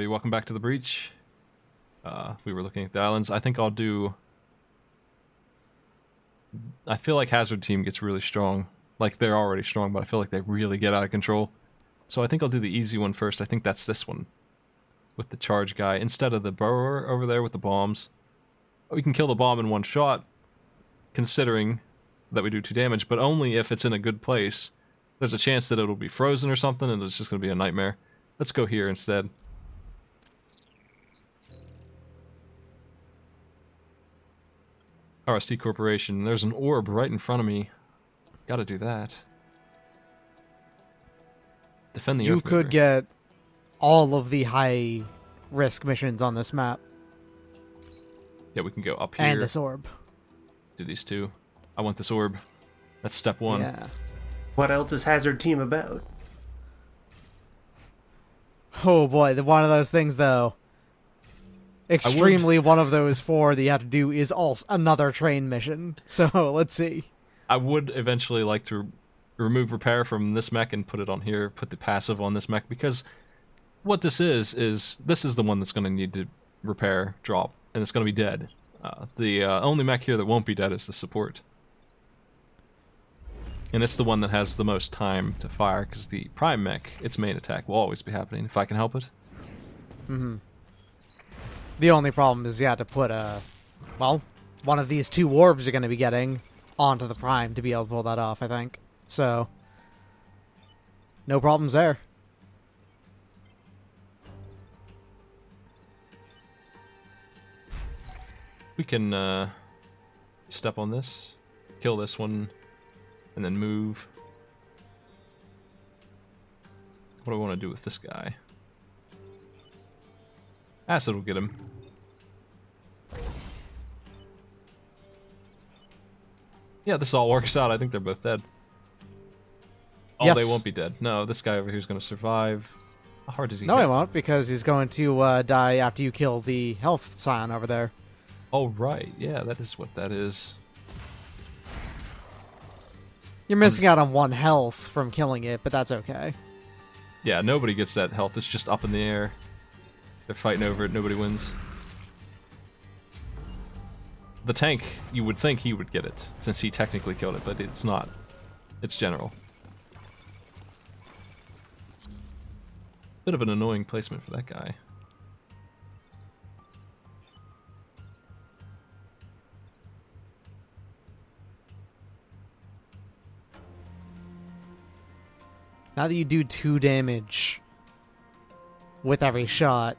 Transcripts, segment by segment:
everybody, welcome back to the breach. We were looking at the islands. I think I'll do... I feel like Hazard team gets really strong. Like, they're already strong, but I feel like they really get out of control. So I think I'll do the easy one first. I think that's this one. With the charge guy. Instead of the burrower over there with the bombs. We can kill the bomb in one shot, considering that we do 2 damage, but only if it's in a good place. There's a chance that it'll be frozen or something, and it's just going to be a nightmare. Let's go here instead. RST Corporation. There's an orb right in front of me. Gotta do that. Defend the Earth. You could get all of the high risk missions on this map. Yeah, we can go up here. And this orb. Do these 2. I want this orb. That's step 1. Yeah. What else is Hazard team about? Oh boy, one of those things though. Extremely one of those 4 that you have to do is also another train mission. So let's see. I would eventually like to remove repair from this mech and put it on here, put the passive on this mech, because what this is this is the one that's going to need to repair drop, and it's going to be dead. The only mech here that won't be dead is the support. And it's the one that has the most time to fire, because the prime mech, its main attack, will always be happening, if I can help it. Mm-hmm. The only problem is you have to put well, one of these 2 orbs you're going to be getting onto the prime to be able to pull that off, I think. So, no problems there. We can step on this, kill this one, and then move. What do I want to do with this guy? Acid will get him. Yeah, this all works out. I think they're both dead. Oh, yes. They won't be dead. No, this guy over here is going to survive. How hard does he No, hit? he won't, because he's going to die after you kill the health scion over there. Oh, right. Yeah, that is what that is. You're missing out on 1 health from killing it, but that's okay. Yeah, nobody gets that health. It's just up in the air. They're fighting over it. Nobody wins. The tank, you would think he would get it, since he technically killed it, but it's not. It's general. Bit of an annoying placement for that guy. Now that you do 2 damage with every shot,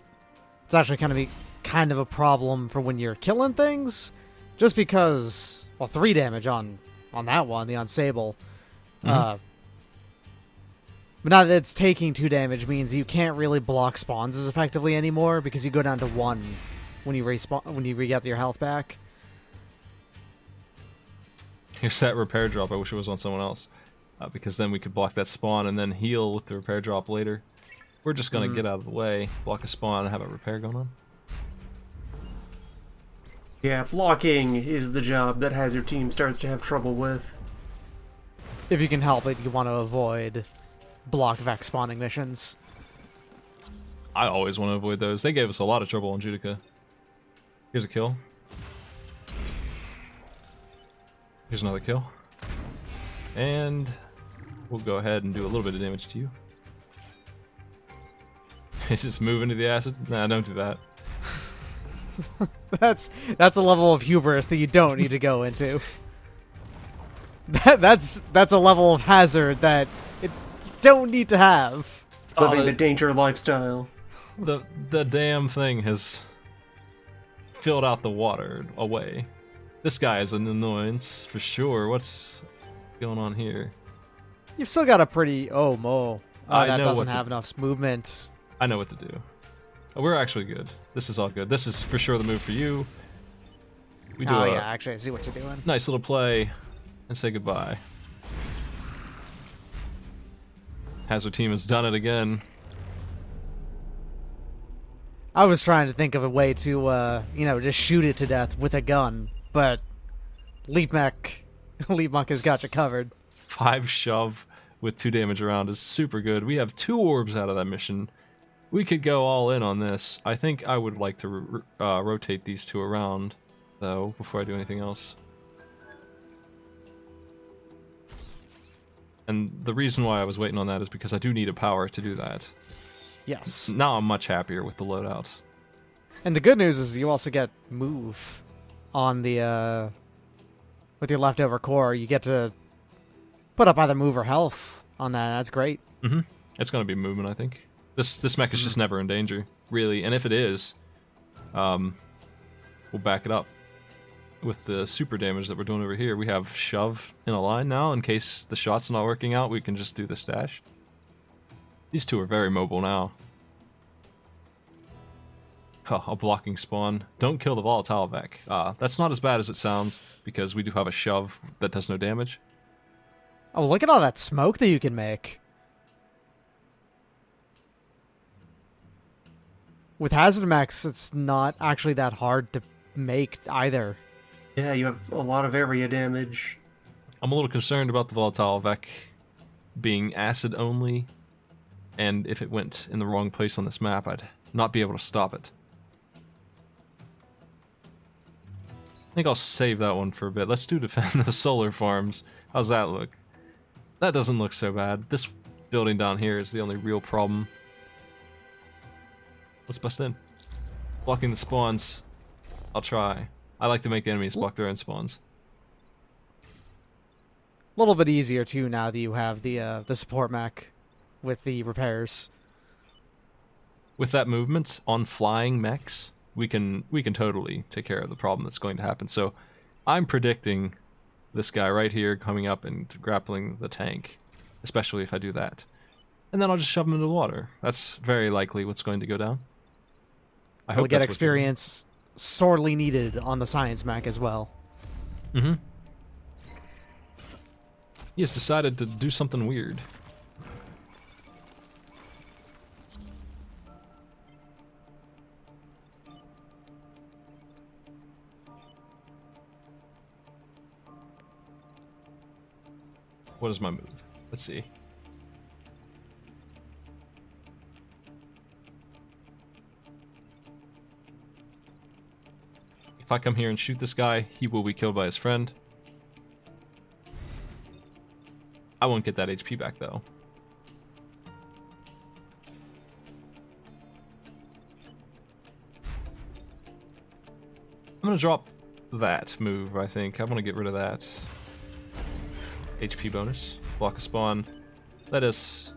it's actually kind of a problem for when you're killing things. Just because, well, 3 damage on that one, the Unsable. Mm-hmm. But now that it's taking 2 damage means you can't really block spawns as effectively anymore because you go down to 1 when you respawn, when you get your health back. Here's that repair drop. I wish it was on someone else. Because then we could block that spawn and then heal with the repair drop later. We're just going to get out of the way, block a spawn, and have a repair going on. Yeah, blocking is the job that Hazard team starts to have trouble with. If you can help it, you want to avoid block Vex spawning missions. I always want to avoid those. They gave us a lot of trouble on Judica. Here's a kill. Here's another kill. And we'll go ahead and do a little bit of damage to you. Is this move into the acid? Nah, don't do that. That's a level of hubris that you don't need to go into. That's a level of hazard that it don't need to have. Living the danger lifestyle. The damn thing has filled out the water away. This guy is an annoyance for sure. What's going on here? You've still got a pretty... Oh, Mo. I That know doesn't what have enough movement. I know what to do. We're actually good. This is all good. This is for sure the move for you. We do Oh, a yeah, actually, I see what you're doing. nice little play and say goodbye. Hazard team has done it again. I was trying to think of a way to, just shoot it to death with a gun, but Leap Mech has got you covered. 5 shove with 2 damage around is super good. We have 2 orbs out of that mission. We could go all in on this. I think I would like to rotate these two around, though, before I do anything else. And the reason why I was waiting on that is because I do need a power to do that. Yes. Now I'm much happier with the loadout. And the good news is you also get move on the with your leftover core. You get to put up either move or health on that. That's great. Mm-hmm. It's going to be movement, I think. This mech is just never in danger, really. And if it is, we'll back it up. With the super damage that we're doing over here, we have shove in a line now. In case the shot's not working out, we can just do the stash. These two are very mobile now. Oh, a blocking spawn. Don't kill the volatile Mech. That's not as bad as it sounds, because we do have a shove that does no damage. Oh, look at all that smoke that you can make. With Hazard Mechs, it's not actually that hard to make either. Yeah, you have a lot of area damage. I'm a little concerned about the volatile Mech being acid only, and if it went in the wrong place on this map, I'd not be able to stop it. I think I'll save that one for a bit. Let's do defend the solar farms. How's that look? That doesn't look so bad. This building down here is the only real problem. Let's bust in. Blocking the spawns. I'll try. I like to make the enemies block their own spawns. A little bit easier too now that you have the support mech with the repairs. With that movement on flying mechs, we can totally take care of the problem that's going to happen. So I'm predicting this guy right here coming up and grappling the tank, especially if I do that. And then I'll just shove him into the water. That's very likely what's going to go down. I hope We'll get that's what's going to experience sorely needed on the science mech as well. Mm-hmm. He has decided to do something weird. What is my move? Let's see. If I come here and shoot this guy, he will be killed by his friend. I won't get that HP back, though. I'm gonna drop that move, I think. I want to get rid of that. HP bonus. Block a spawn. Let us...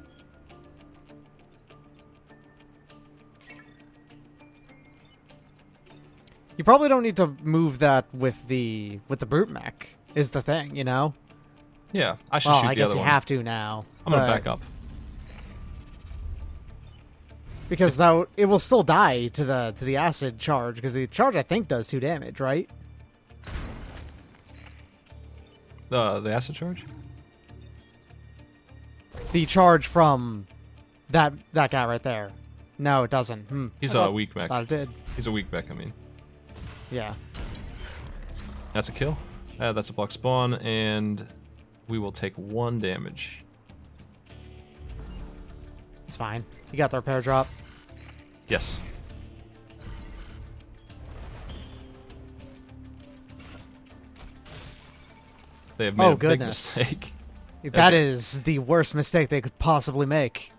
You probably don't need to move that with the brute mech. Is the thing, you know? Yeah, I should Well, shoot I the guess other you one. have to now. I'm gonna but- back up. Because that it will still die to the acid charge, because the charge I think does 2 damage, right? The acid charge? The charge from that guy right there. No, it doesn't. He's I a thought- weak mech. thought it did. He's a weak mech, I mean. Yeah. That's a kill. That's a block spawn, and we will take 1 damage. It's fine. You got the repair drop. Yes. They have made Oh, a big goodness. mistake. That Okay. is the worst mistake they could possibly make.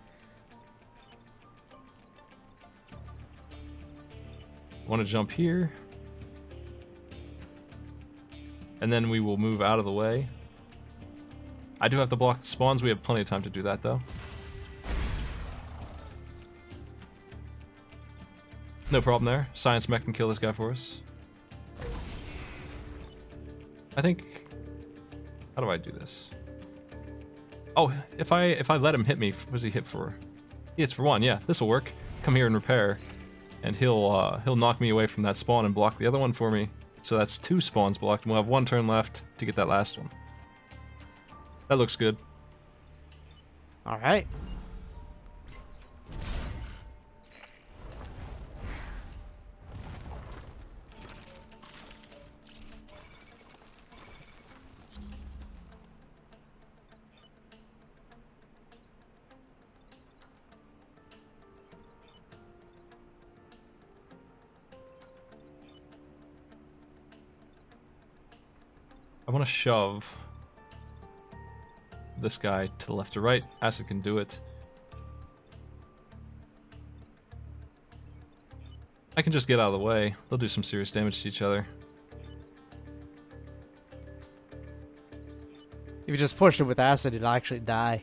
Want to jump here. And then we will move out of the way. I do have to block the spawns. We have plenty of time to do that, though. No problem there. Science mech can kill this guy for us. I think... How do I do this? Oh, if I let him hit me, what does he hit for? He hits for 1, yeah. This'll work. Come here and repair. And he'll knock me away from that spawn and block the other one for me. So that's 2 spawns blocked, and we'll have 1 turn left to get that last one. That looks good. All right. want to shove this guy to the left or right. Acid can do it. I can just get out of the way. They'll do some serious damage to each other. If you just pushed it with acid, it'd actually die.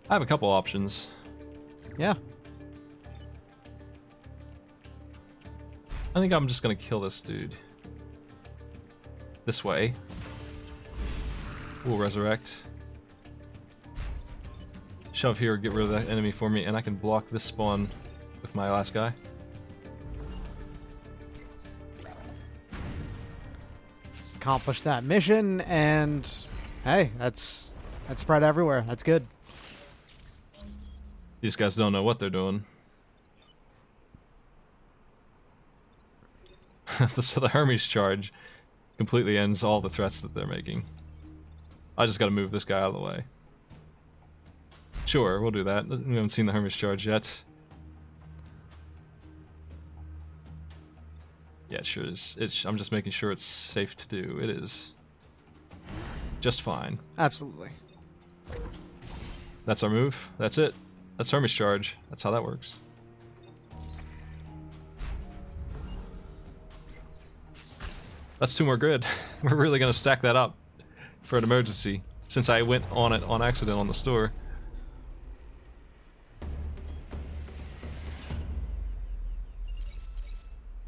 I have a couple options. Yeah. I think I'm just gonna kill this dude. This way. We'll resurrect. Shove here, get rid of that enemy for me, and I can block this spawn with my last guy. Accomplish that mission, and hey, that's spread everywhere. That's good. These guys don't know what they're doing. So the Hermes charge completely ends all the threats that they're making. I just gotta move this guy out of the way. Sure, we'll do that. We haven't seen the Hermes charge yet. Yeah, it sure is. I'm just making sure it's safe to do. It is. Just fine. Absolutely. That's our move. That's it. That's Hermes charge. That's how that works. That's 2 more grid. We're really gonna stack that up for an emergency, since I went on it on accident on the store.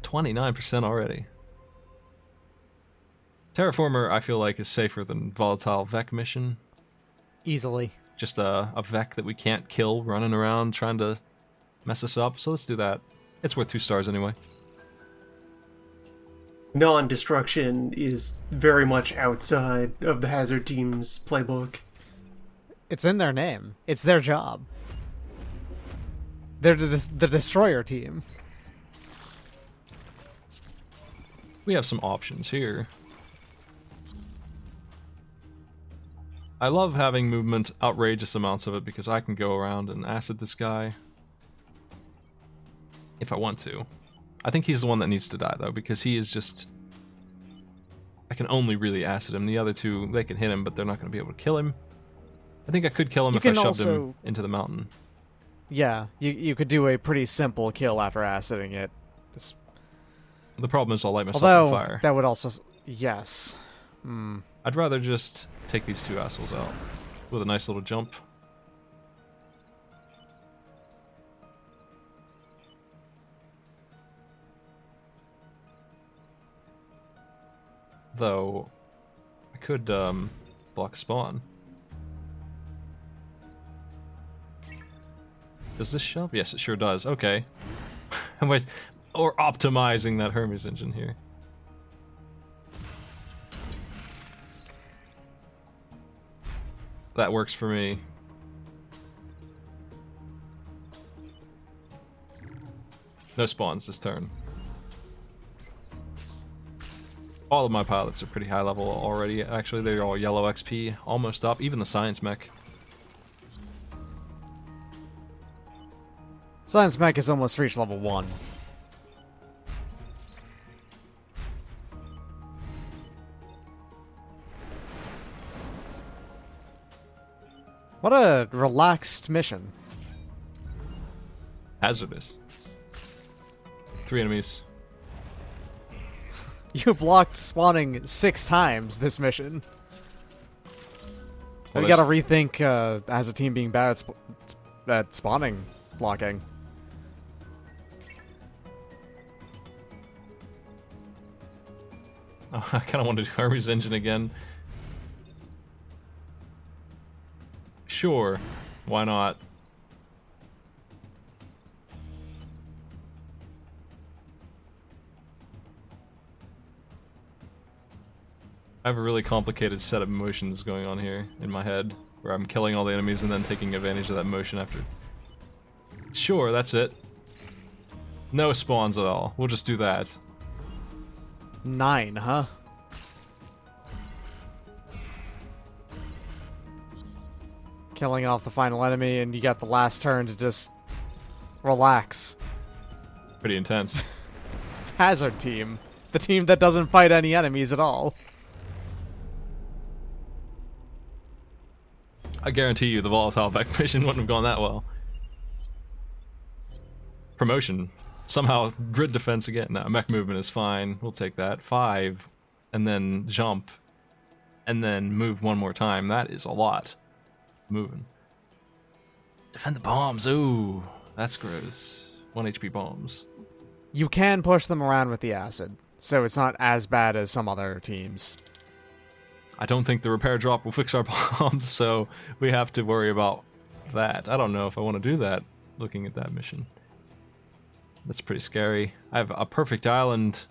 $29% already. Terraformer, I feel like, is safer than Volatile Vec mission. Easily. Just a Vec that we can't kill running around trying to mess us up, so let's do that. It's worth 2 stars anyway. Non-destruction is very much outside of the Hazard team's playbook. It's in their name. It's their job. They're the destroyer team. We have some options here. I love having movement, outrageous amounts of it, because I can go around and acid this guy if I want to. I think he's the one that needs to die, though, because he is just... I can only really acid him. The other two, they can hit him, but they're not going to be able to kill him. I think I could kill him if I shoved him into the mountain. Yeah, you could do a pretty simple kill after aciding it. Just... The problem is I'll light myself Although, on fire. that would also... Yes. I'd rather just take these 2 assholes out with a nice little jump. Though, I could block a spawn. Does this shove? Yes, it sure does. Okay. Wait, or optimizing that Hermes engine here. That works for me. No spawns this turn. All of my pilots are pretty high level already. Actually, they're all yellow XP, almost up. Even the science mech. Science mech has almost reached level 1. What a relaxed mission. Hazardous. 3 enemies. You blocked spawning 6 times this mission. Well, we gotta rethink as a team being bad at spawning blocking. Oh, I kind of want to do Hermes engine again. Sure, why not? I have a really complicated set of motions going on here in my head, where I'm killing all the enemies and then taking advantage of that motion after. Sure, that's it. No spawns at all. We'll just do that. 9, huh? Killing off the final enemy, and you got the last turn to just relax. Pretty intense. Hazard team. The team that doesn't fight any enemies at all. I guarantee you the volatile back mission wouldn't have gone that well. Promotion. Somehow grid defense again. No, mech movement is fine. We'll take that. 5. And then jump. And then move one more time. That is a lot. Moving. Defend the bombs. Ooh, that's gross. 1 HP bombs. You can push them around with the acid, so it's not as bad as some other teams. I don't think the repair drop will fix our bombs, so we have to worry about that. I don't know if I want to do that, looking at that mission. That's pretty scary. I have a perfect island.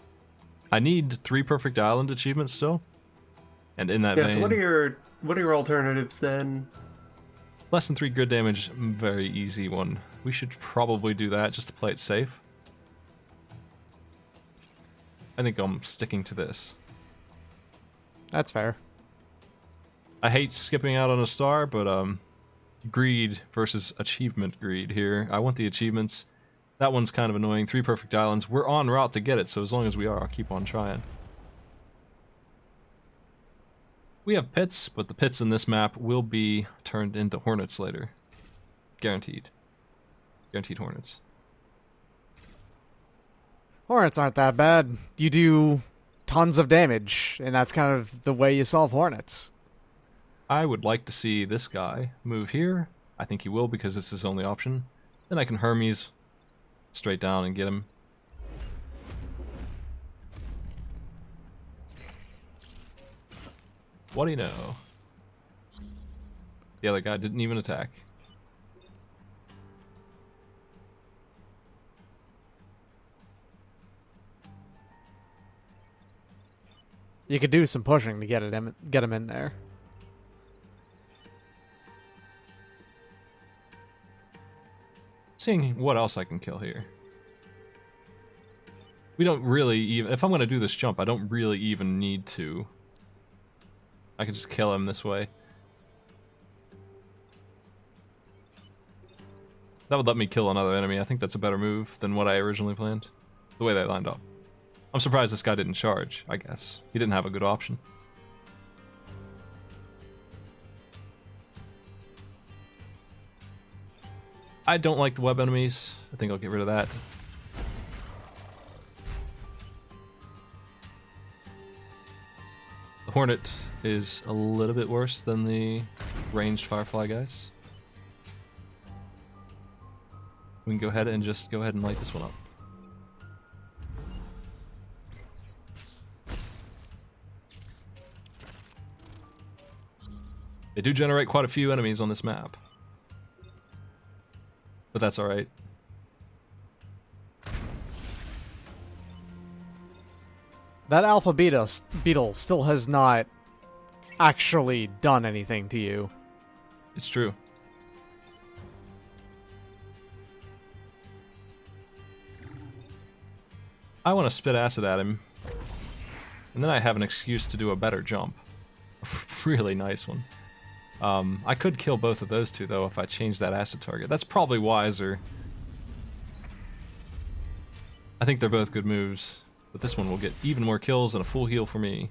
I need 3 perfect island achievements still. And in that Yeah, vein, so what are your alternatives then? less than 3 grid damage, very easy one. We should probably do that just to play it safe. I think I'm sticking to this. That's fair. I hate skipping out on a star, but greed versus achievement greed here. I want the achievements. That one's kind of annoying. 3 perfect islands. We're en route to get it, so as long as we are, I'll keep on trying. We have pits, but the pits in this map will be turned into hornets later. Guaranteed. Guaranteed hornets. Hornets aren't that bad. You do tons of damage, and that's kind of the way you solve hornets. I would like to see this guy move here. I think he will because it's his only option. Then I can Hermes straight down and get him. What do you know? The other guy didn't even attack. You could do some pushing to get him in there. Seeing what else I can kill here. We don't really even... If I'm going to do this jump, I don't really even need to. I can just kill him this way. That would let me kill another enemy. I think that's a better move than what I originally planned. The way they lined up. I'm surprised this guy didn't charge, I guess. He didn't have a good option. I don't like the web enemies. I think I'll get rid of that. The Hornet is a little bit worse than the ranged Firefly guys. We can go ahead and just go ahead and light this one up. They do generate quite a few enemies on this map. But that's alright. That alpha beetle still has not actually done anything to you. It's true. I want to spit acid at him. And then I have an excuse to do a better jump. Really nice one. I could kill both of those two, though, if I change that acid target. That's probably wiser. I think they're both good moves, but this one will get even more kills and a full heal for me.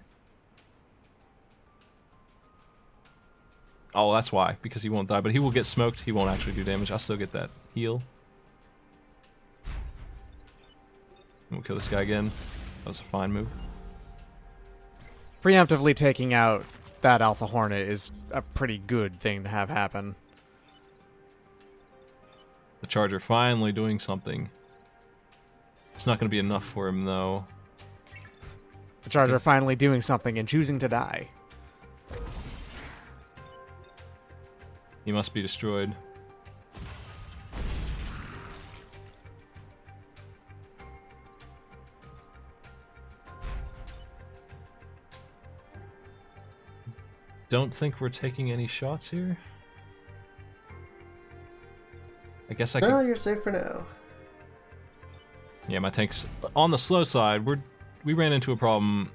Oh, that's why, because he won't die, but he will get smoked. He won't actually do damage. I'll still get that heal. And we'll kill this guy again. That was a fine move. Preemptively taking out that Alpha Hornet is a pretty good thing to have happen. The Charger finally doing something. It's not going to be enough for him, though. The Charger finally doing something and choosing to die. He must be destroyed. Don't think we're taking any shots here. I guess I can... No, you're safe for now. Yeah, my tank's on the slow side. We ran into a problem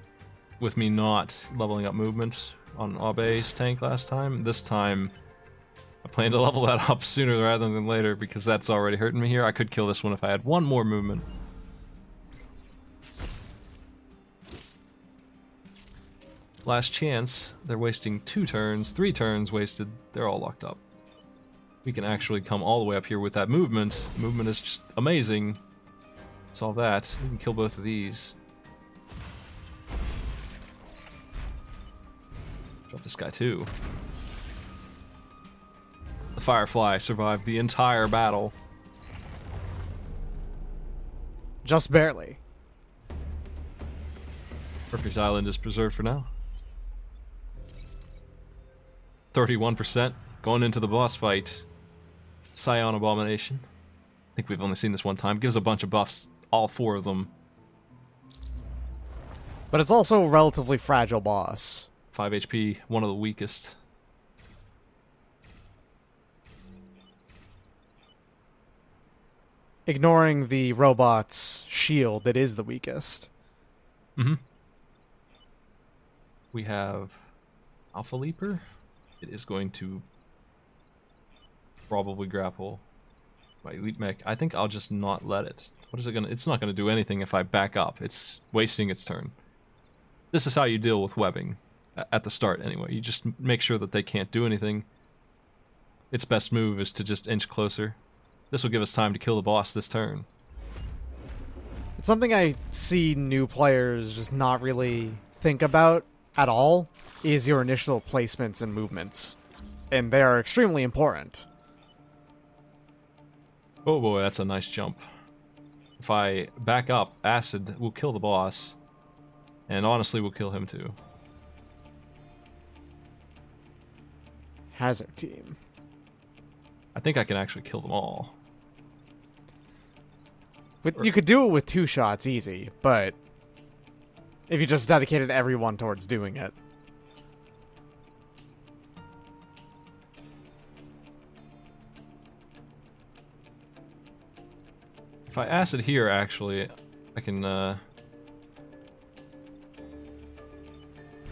with me not leveling up movement on Abe's tank last time. This time, I plan to level that up sooner rather than later because that's already hurting me here. I could kill this one if I had one more movement. Last chance. They're wasting 2 turns, 3 turns wasted. They're all locked up. We can actually come all the way up here with that movement. Movement is just amazing. Solve that. We can kill both of these. Drop this guy too. The Firefly survived the entire battle. Just barely. Perfect Island is preserved for now. 31% going into the boss fight. Scion Abomination. I think we've only seen this one time. Gives a bunch of buffs, all 4 of them. But it's also a relatively fragile boss. 5 HP, one of the weakest. Ignoring the robot's shield, it is the weakest. Mm-hmm. We have Alpha Leaper. It is going to probably grapple my Elite Mech. I think I'll just not let it. What is it gonna? It's not gonna do anything if I back up. It's wasting its turn. This is how you deal with webbing at the start, anyway. You just make sure that they can't do anything. Its best move is to just inch closer. This will give us time to kill the boss this turn. It's something I see new players just not really think about at all, is your initial placements and movements. And they are extremely important. Oh boy, that's a nice jump. If I back up, Acid will kill the boss. And honestly, we'll kill him too. Hazard team. I think I can actually kill them all. You could do it with 2 shots easy, but if you just dedicated everyone towards doing it. If I Acid here, actually, I can, how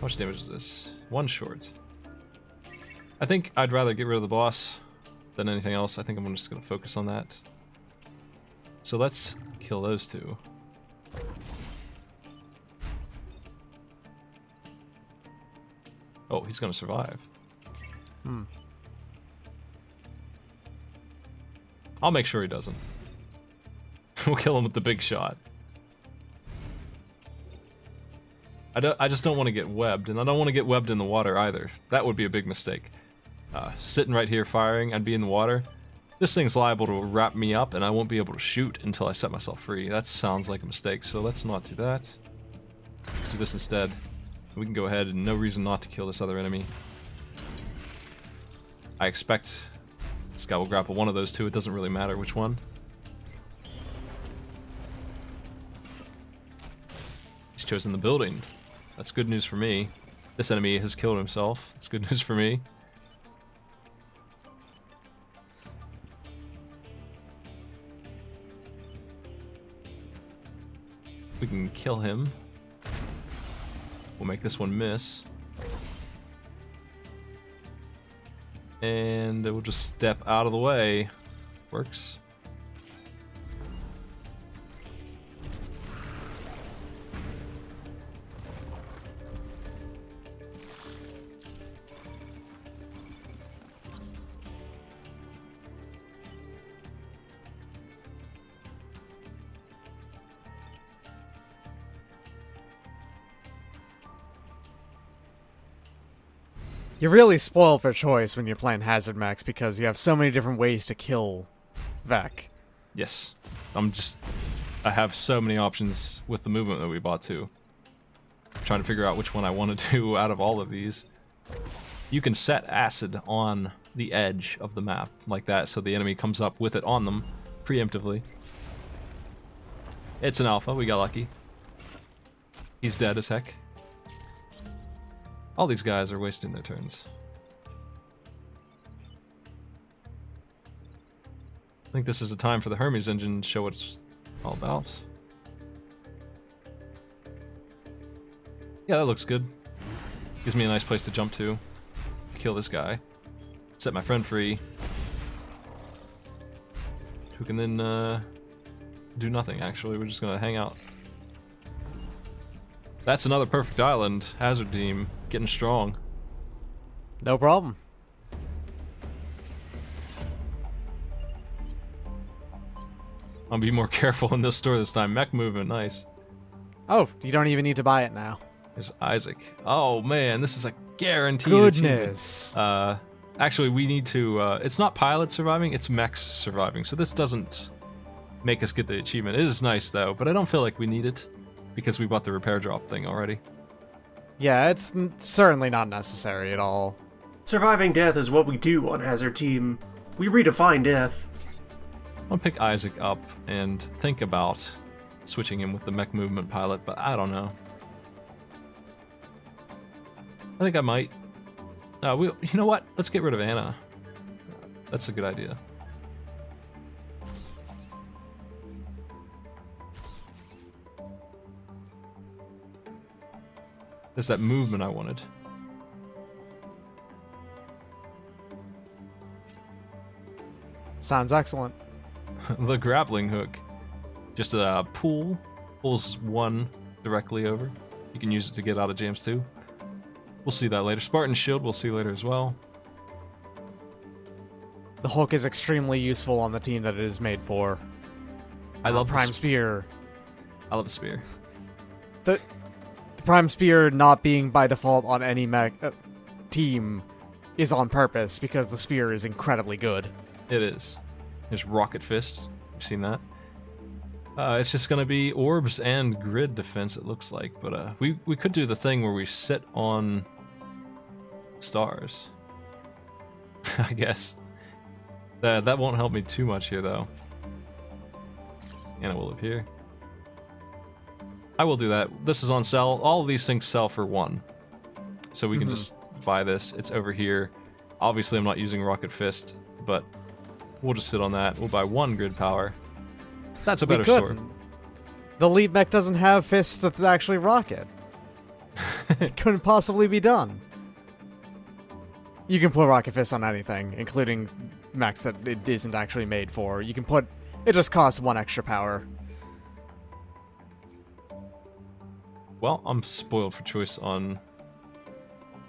much damage is this? 1 short. I think I'd rather get rid of the boss than anything else. I think I'm just going to focus on that. So let's kill those 2. Oh, he's going to survive. I'll make sure he doesn't. We'll kill him with the big shot. I just don't want to get webbed, and I don't want to get webbed in the water either. That would be a big mistake. Sitting right here firing, I'd be in the water. This thing's liable to wrap me up, and I won't be able to shoot until I set myself free. That sounds like a mistake, so let's not do that. Let's do this instead. We can go ahead, and no reason not to kill this other enemy. I expect this guy will grapple one of those 2. It doesn't really matter which one. He's chosen the building. That's good news for me. This enemy has killed himself. That's good news for me. We can kill him. We'll make this one miss. And we'll just step out of the way. Works. You're really spoiled for choice when you're playing Hazard Mechs because you have so many different ways to kill Vec. Yes. I have so many options with the movement that we bought too. I'm trying to figure out which one I want to do out of all of these. You can set Acid on the edge of the map like that so the enemy comes up with it on them preemptively. It's an alpha, we got lucky. He's dead as heck. All these guys are wasting their turns. I think this is a time for the Hermes engine to show what it's all about. Yeah, that looks good. Gives me a nice place to jump to kill this guy. Set my friend free. Who can then do nothing, actually. We're just gonna hang out. That's another perfect island. Hazard team getting strong. No problem. I'll be more careful in this store this time. Mech movement, nice. Oh, you don't even need to buy it now. There's Isaac. Oh man, this is a guaranteed achievement. Goodness. Actually, we need to. It's not pilot surviving; it's mechs surviving. So this doesn't make us get the achievement. It is nice though, but I don't feel like we need it because we bought the repair drop thing already. Yeah, it's certainly not necessary at all. Surviving death is what we do on Hazard Team. We redefine death. I'll pick Isaac up and think about switching him with the mech movement pilot, but I don't know. I think I might. You know what? Let's get rid of Anna. That's a good idea. There's that movement I wanted. Sounds excellent. The grappling hook. Just a pull. Pulls one directly over. You can use it to get out of jams too. We'll see that later. Spartan shield we'll see later as well. The hook is extremely useful on the team that it is made for. I love Prime Spear. I love the spear. The Prime Spear not being by default on any mech team is on purpose because the spear is incredibly good. It is. There's Rocket Fist. You've seen that. It's just going to be orbs and grid defense, it looks like. But we could do the thing where we sit on stars. I guess. That won't help me too much here, though. And it will appear. I will do that. This is on sale. All of these things sell for 1. So we can just buy this. It's over here. Obviously, I'm not using Rocket Fist, but we'll just sit on that. We'll buy 1 grid power. That's a better store. The lead mech doesn't have fists that actually rocket. It couldn't possibly be done. You can put rocket fists on anything, including mechs that it isn't actually made for. You can put... It just costs 1 extra power. Well, I'm spoiled for choice on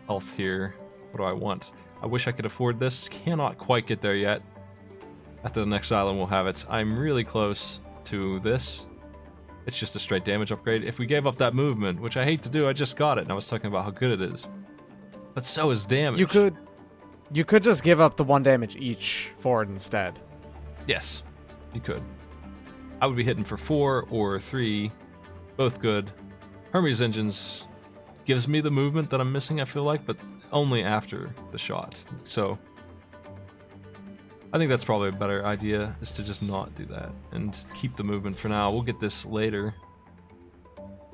health here. What do I want? I wish I could afford this. Cannot quite get there yet. After the next island, we'll have it. I'm really close to this. It's just a straight damage upgrade. If we gave up that movement, which I hate to do, I just got it, and I was talking about how good it is. But so is damage. You could just give up the 1 damage each for it instead. Yes, you could. I would be hitting for 4 or 3. Both good. Hermes Engines gives me the movement that I'm missing, I feel like, but only after the shot. So I think that's probably a better idea, is to just not do that and keep the movement for now. We'll get this later.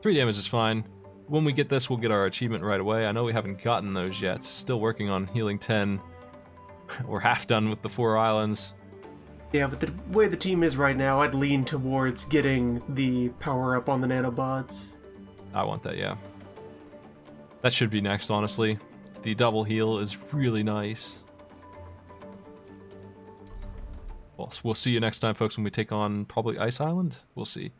3 damage is fine. When we get this, we'll get our achievement right away. I know we haven't gotten those yet. Still working on healing 10. We're half done with the 4 islands. Yeah, but the way the team is right now, I'd lean towards getting the power up on the nanobots. I want that, yeah. That should be next, honestly. The double heal is really nice. Well, we'll see you next time, folks, when we take on probably Ice Island. We'll see.